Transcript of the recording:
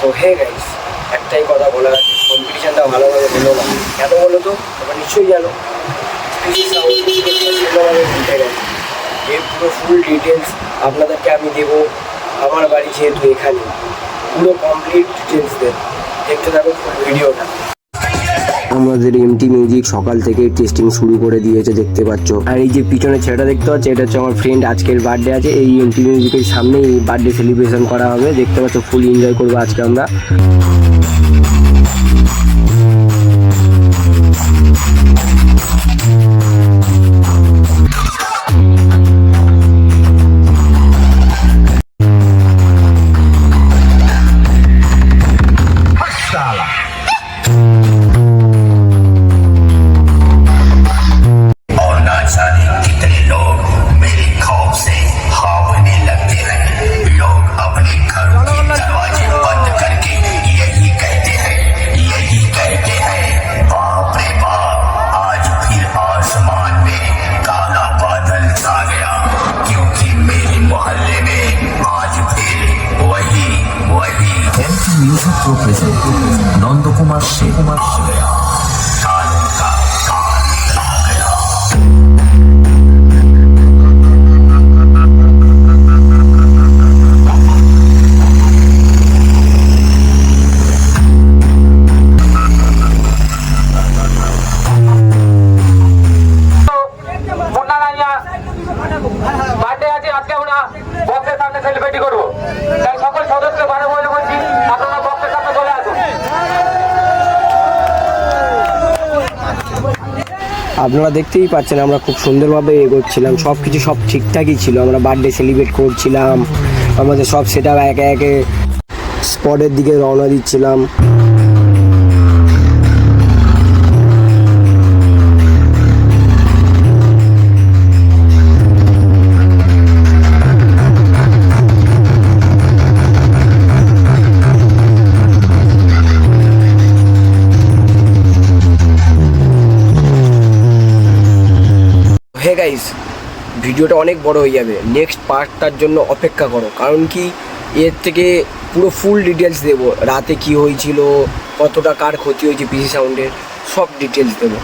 তো hey guys, একটাই কথা বলার আছে, কম্পিটিশানটা ভালোভাবে হলো না। কেন বলো তো? তোমরা নিশ্চয়ই জানো ভালোভাবে উঠে গেছে। এর পুরো ফুল ডিটেলস আপনাদেরকে আমি দেবো। আমার বাড়ি যেহেতু এখানে, পুরো কমপ্লিট ডিটেলস দেবো। দেখতে থাকো ফুল ভিডিওটা। আমাদের এমটি মিউজিক সকাল থেকে টেস্টিং শুরু করে দিয়েছে, দেখতে পাচ্ছ। আর এই যে পিছনে ছেলেটা দেখতে পাচ্ছ, এটা হচ্ছে আমার ফ্রেন্ড। আজকের বার্থডে আছে, এই এমটি মিউজিকের সামনেই বার্থডে সেলিব্রেশন করা হবে। দেখতে পাচ্ছ, ফুল এনজয় করবো আজকে আমরা। म्यूजिक को प्रेजेंट नंद कुमार शेखुमार आ गया। कालों का काल आ गया। বার্থডে আছে আজকে, আমরা বক্সের সামনে সেলিব্রেট করবো। তাই সকল সদস্য বারে বলে বলছি, আপনারা বক্সের সামনে চলে আসুন। আপনারা দেখতেই পাচ্ছেন আমরা খুব সুন্দরভাবে এগোচ্ছিলাম, সব কিছু সব ঠিকঠাকই ছিল। আমরা বার্থডে সেলিব্রেট করছিলাম, আমাদের সব সেটা একে একে স্পটের দিকে রওনা দিচ্ছিলাম। হে গাইস, ভিডিওটা অনেক বড় হয়ে যাবে, নেক্সট পার্টটার জন্য অপেক্ষা করো। কারণ কি, এর থেকে পুরো ফুল ডিটেলস দেবো। রাতে কি হয়েছিল, কতটা কার ক্ষতি হয়েছে পিসি সাউন্ডের, সব ডিটেলস দেবো।